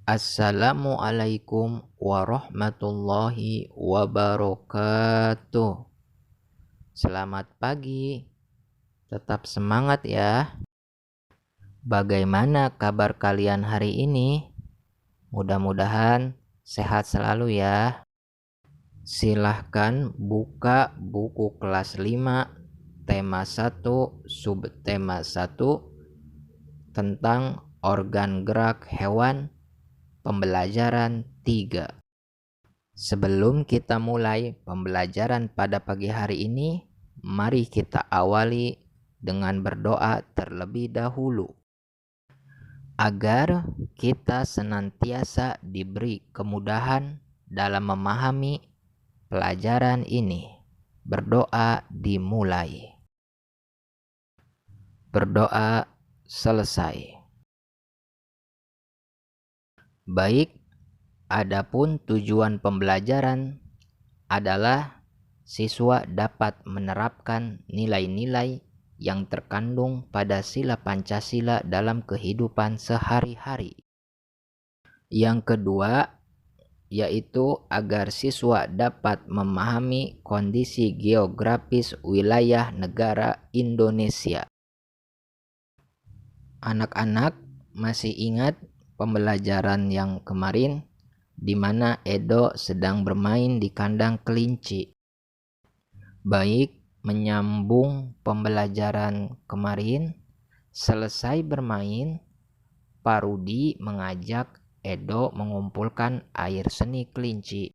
Assalamualaikum warahmatullahi wabarakatuh. Selamat pagi, tetap semangat ya. Bagaimana kabar kalian hari ini? Mudah-mudahan sehat selalu ya. Silahkan buka buku kelas 5, tema 1, subtema 1 tentang organ gerak hewan, pembelajaran 3. Sebelum kita mulai pembelajaran pada pagi hari ini, mari kita awali dengan berdoa terlebih dahulu agar kita senantiasa diberi kemudahan dalam memahami pelajaran ini. Berdoa dimulai. Berdoa selesai. Baik, adapun tujuan pembelajaran adalah siswa dapat menerapkan nilai-nilai yang terkandung pada sila Pancasila dalam kehidupan sehari-hari. Yang kedua, yaitu agar siswa dapat memahami kondisi geografis wilayah negara Indonesia. Anak-anak masih ingat pembelajaran yang kemarin di mana Edo sedang bermain di kandang kelinci. Baik, menyambung pembelajaran kemarin, selesai bermain, Pak Rudi mengajak Edo mengumpulkan air seni kelinci.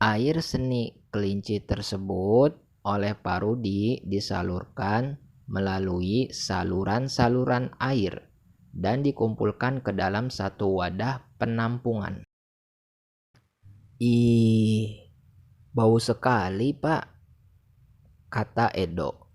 Air seni kelinci tersebut oleh Pak Rudi disalurkan melalui saluran-saluran air dan dikumpulkan ke dalam satu wadah penampungan. Ih, bau sekali, Pak, kata Edo.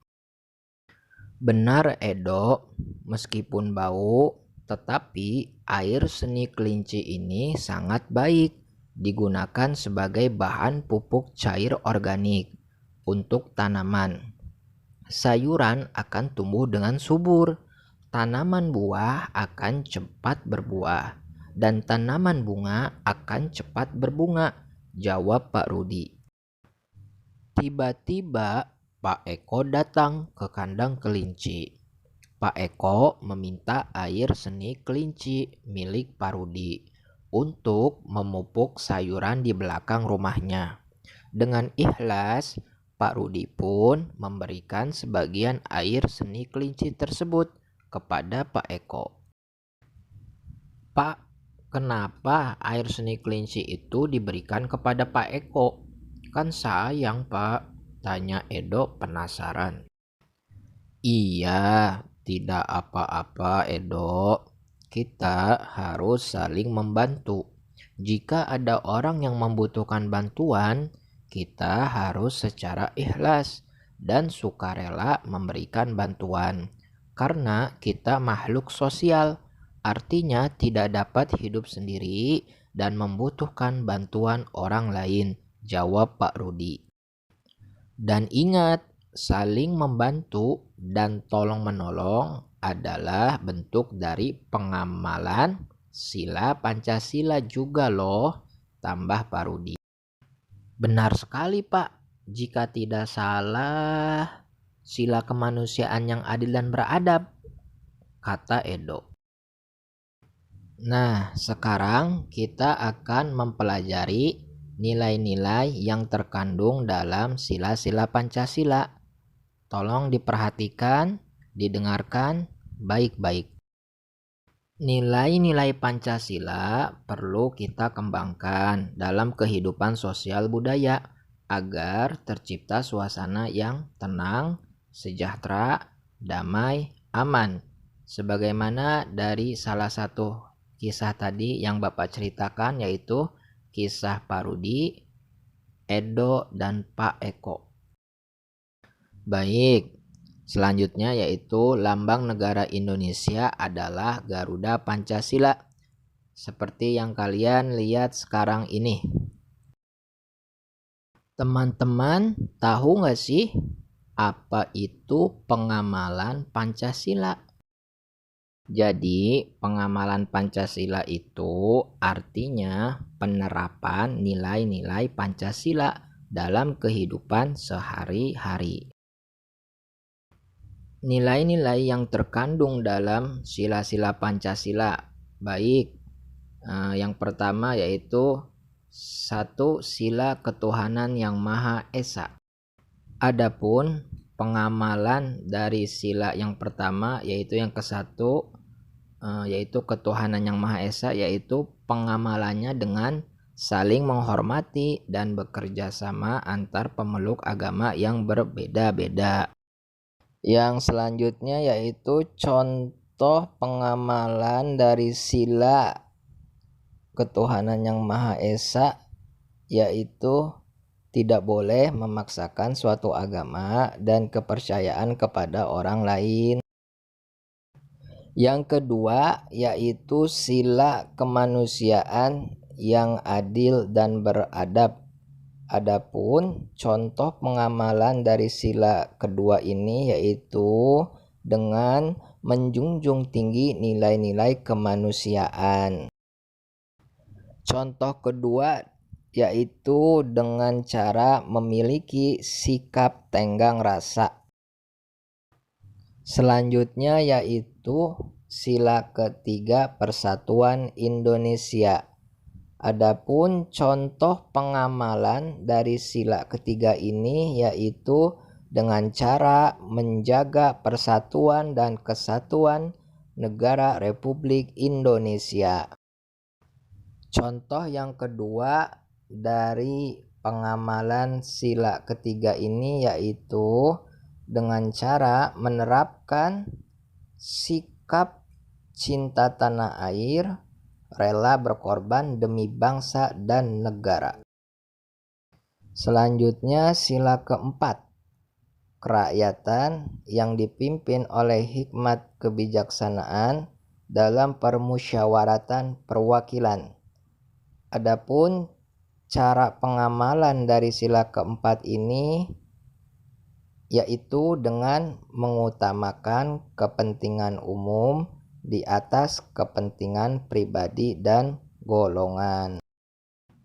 Benar, Edo, meskipun bau, tetapi air seni kelinci ini sangat baik digunakan sebagai bahan pupuk cair organik untuk tanaman. Sayuran akan tumbuh dengan subur, tanaman buah akan cepat berbuah, dan tanaman bunga akan cepat berbunga, jawab Pak Rudi. Tiba-tiba Pak Eko datang ke kandang kelinci. Pak Eko meminta air seni kelinci milik Pak Rudi untuk memupuk sayuran di belakang rumahnya. Dengan ikhlas, Pak Rudi pun memberikan sebagian air seni kelinci tersebut kepada Pak Eko. Pak, kenapa air seni kelinci itu diberikan kepada Pak Eko? Kan sayang, Pak, tanya Edo penasaran. Iya, tidak apa-apa, Edo. Kita harus saling membantu. Jika ada orang yang membutuhkan bantuan, kita harus secara ikhlas dan sukarela memberikan bantuan. Karena kita makhluk sosial, artinya tidak dapat hidup sendiri dan membutuhkan bantuan orang lain, jawab Pak Rudi. Dan ingat, saling membantu dan tolong-menolong adalah bentuk dari pengamalan sila Pancasila juga loh, tambah Pak Rudi. Benar sekali, Pak. Jika tidak salah, sila kemanusiaan yang adil dan beradab, kata Edo. Nah, sekarang kita akan mempelajari nilai-nilai yang terkandung dalam sila-sila Pancasila. Tolong diperhatikan, didengarkan baik-baik. Nilai-nilai Pancasila perlu kita kembangkan dalam kehidupan sosial budaya agar tercipta suasana yang tenang, sejahtera, damai, aman. Sebagaimana dari salah satu kisah tadi yang Bapak ceritakan, yaitu kisah Pak Rudi, Edo, dan Pak Eko. Baik, selanjutnya yaitu lambang negara Indonesia adalah Garuda Pancasila. Seperti yang kalian lihat sekarang ini. Teman-teman tahu nggak sih apa itu pengamalan Pancasila? Jadi, pengamalan Pancasila itu artinya penerapan nilai-nilai Pancasila dalam kehidupan sehari-hari. Nilai-nilai yang terkandung dalam sila-sila Pancasila, baik yang pertama yaitu satu, sila ketuhanan yang Maha Esa. Adapun pengamalan dari sila yang pertama yaitu yang ke-1 yaitu ketuhanan yang Maha Esa, yaitu pengamalannya dengan saling menghormati dan bekerja sama antar pemeluk agama yang berbeda-beda. Yang selanjutnya yaitu contoh pengamalan dari sila ketuhanan yang Maha Esa, yaitu tidak boleh memaksakan suatu agama dan kepercayaan kepada orang lain. Yang kedua yaitu sila kemanusiaan yang adil dan beradab. Adapun contoh pengamalan dari sila kedua ini yaitu dengan menjunjung tinggi nilai-nilai kemanusiaan. Contoh kedua yaitu dengan cara memiliki sikap tenggang rasa. Selanjutnya yaitu sila ketiga Persatuan Indonesia. Adapun contoh pengamalan dari sila ketiga ini yaitu dengan cara menjaga persatuan dan kesatuan negara Republik Indonesia. Contoh yang kedua dari pengamalan sila ketiga ini yaitu dengan cara menerapkan sikap cinta tanah air, rela berkorban demi bangsa dan negara. Selanjutnya sila keempat, kerakyatan yang dipimpin oleh hikmat kebijaksanaan dalam permusyawaratan perwakilan. Adapun cara pengamalan dari sila keempat ini yaitu dengan mengutamakan kepentingan umum di atas kepentingan pribadi dan golongan.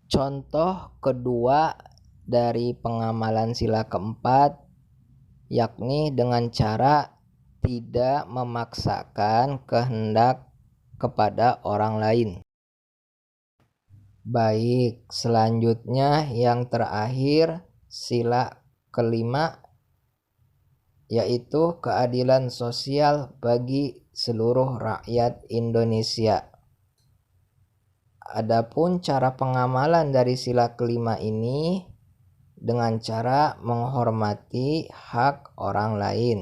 Contoh kedua dari pengamalan sila keempat yakni dengan cara tidak memaksakan kehendak kepada orang lain. Baik, selanjutnya yang terakhir sila kelima yaitu keadilan sosial bagi seluruh rakyat Indonesia. Adapun cara pengamalan dari sila kelima ini dengan cara menghormati hak orang lain.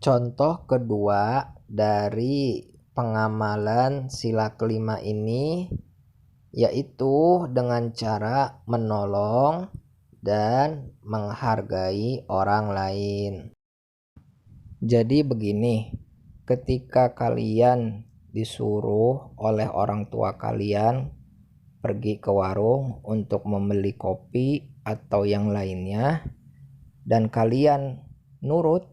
Contoh kedua dari pengamalan sila kelima ini yaitu dengan cara menolong dan menghargai orang lain. Jadi begini, ketika kalian disuruh oleh orang tua kalian pergi ke warung untuk membeli kopi atau yang lainnya dan kalian nurut,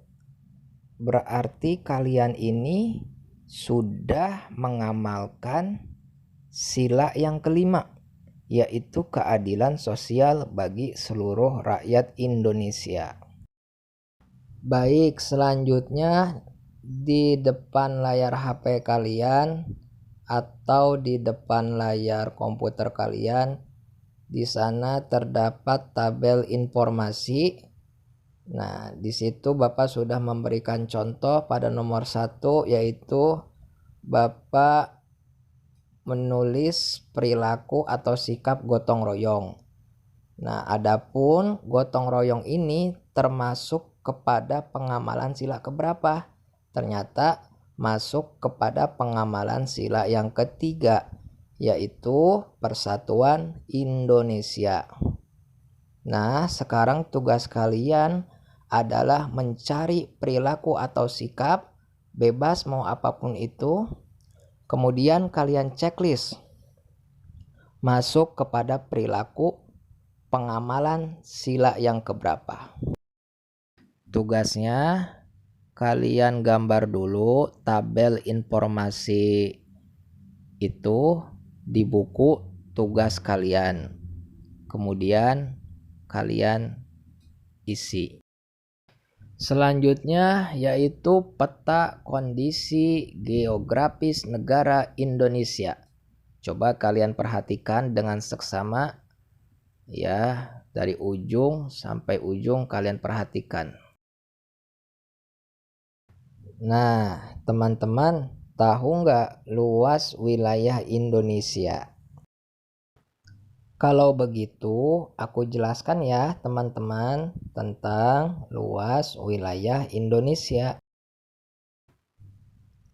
berarti kalian ini sudah mengamalkan sila yang kelima, yaitu keadilan sosial bagi seluruh rakyat Indonesia. Baik, selanjutnya di depan layar HP kalian atau di depan layar komputer kalian, di sana terdapat tabel informasi. Nah, di situ Bapak sudah memberikan contoh pada nomor 1 yaitu Bapak menulis perilaku atau sikap gotong royong. Nah, adapun gotong royong ini termasuk kepada pengamalan sila keberapa? Ternyata masuk kepada pengamalan sila yang ketiga, yaitu Persatuan Indonesia. Nah, sekarang tugas kalian adalah mencari perilaku atau sikap, bebas mau apapun itu. Kemudian kalian checklist masuk kepada perilaku pengamalan sila yang keberapa. Tugasnya kalian gambar dulu tabel informasi itu di buku tugas kalian. Kemudian kalian isi. Selanjutnya yaitu peta kondisi geografis negara Indonesia. Coba kalian perhatikan dengan seksama ya, dari ujung sampai ujung kalian perhatikan. Nah, teman-teman tahu nggak luas wilayah Indonesia? Kalau begitu, aku jelaskan ya teman-teman tentang luas wilayah Indonesia.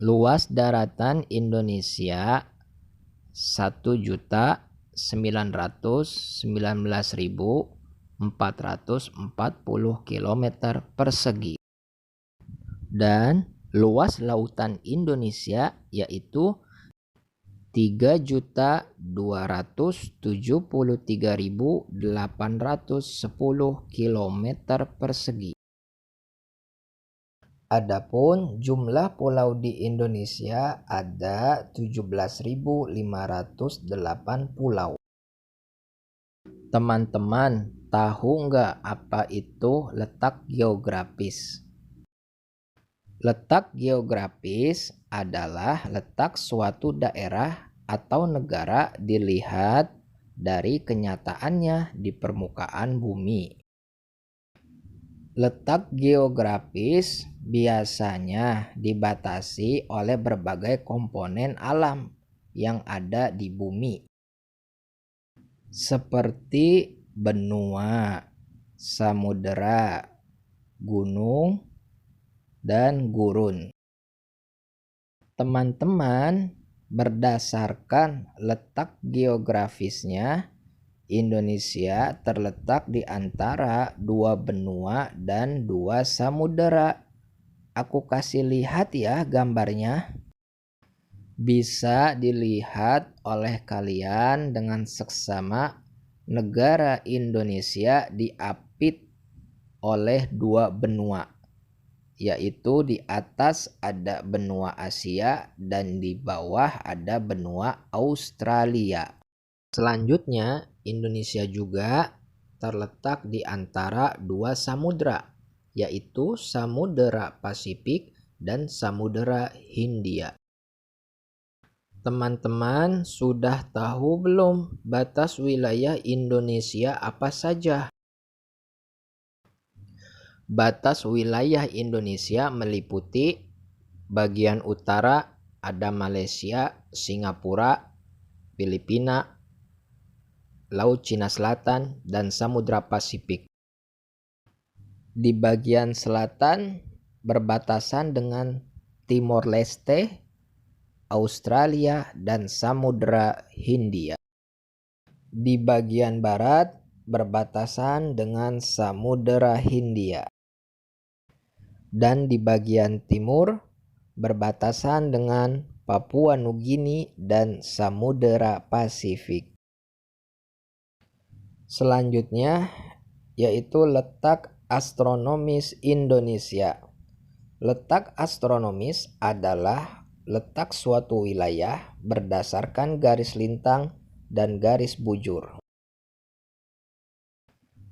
Luas daratan Indonesia 1.919.440 km persegi. Dan luas lautan Indonesia yaitu 3.273.810 km persegi. Adapun jumlah pulau di Indonesia ada 17.508 pulau. Teman-teman, tahu nggak apa itu letak geografis? Letak geografis adalah letak suatu daerah atau negara dilihat dari kenyataannya di permukaan bumi. Letak geografis biasanya dibatasi oleh berbagai komponen alam yang ada di bumi, seperti benua, samudera, gunung, dan gurun. Teman-teman, berdasarkan letak geografisnya, Indonesia terletak di antara dua benua dan dua samudera. Aku kasih lihat ya gambarnya. Bisa dilihat oleh kalian dengan seksama negara Indonesia diapit oleh dua benua, yaitu di atas ada benua Asia dan di bawah ada benua Australia. Selanjutnya, Indonesia juga terletak di antara dua samudera, yaitu Samudera Pasifik dan Samudera Hindia. Teman-teman sudah tahu belum batas wilayah Indonesia apa saja? Batas wilayah Indonesia meliputi bagian utara ada Malaysia, Singapura, Filipina, Laut Cina Selatan, dan Samudra Pasifik. Di bagian selatan berbatasan dengan Timor Leste, Australia, dan Samudra Hindia. Di bagian barat berbatasan dengan Samudra Hindia. Dan di bagian timur berbatasan dengan Papua Nugini dan Samudera Pasifik. Selanjutnya yaitu letak astronomis Indonesia. Letak astronomis adalah letak suatu wilayah berdasarkan garis lintang dan garis bujur.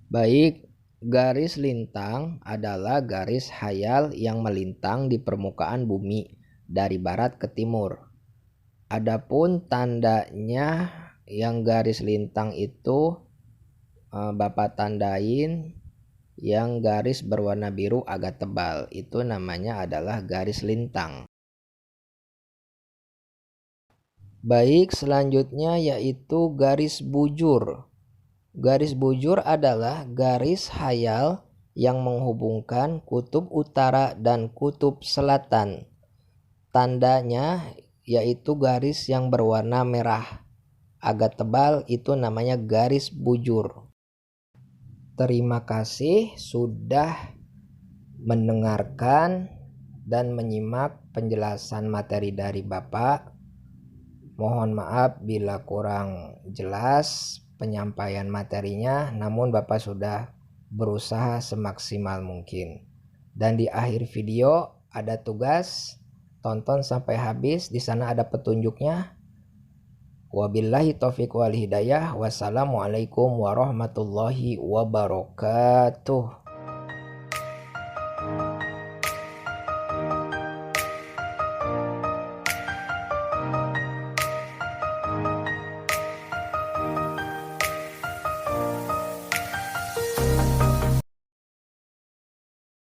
Baik, garis lintang adalah garis khayal yang melintang di permukaan bumi dari barat ke timur. Adapun tandanya yang garis lintang itu Bapak tandain yang garis berwarna biru agak tebal, itu namanya adalah garis lintang. Baik, selanjutnya yaitu garis bujur. Garis bujur adalah garis khayal yang menghubungkan kutub utara dan kutub selatan. Tandanya yaitu garis yang berwarna merah agak tebal, itu namanya garis bujur. Terima kasih sudah mendengarkan dan menyimak penjelasan materi dari Bapak. Mohon maaf bila kurang jelas penyampaian materinya, namun Bapak sudah berusaha semaksimal mungkin. Dan di akhir video ada tugas, tonton sampai habis, di sana ada petunjuknya. Wabillahi taufiq wal hidayah. Wassalamualaikum warahmatullahi wabarakatuh.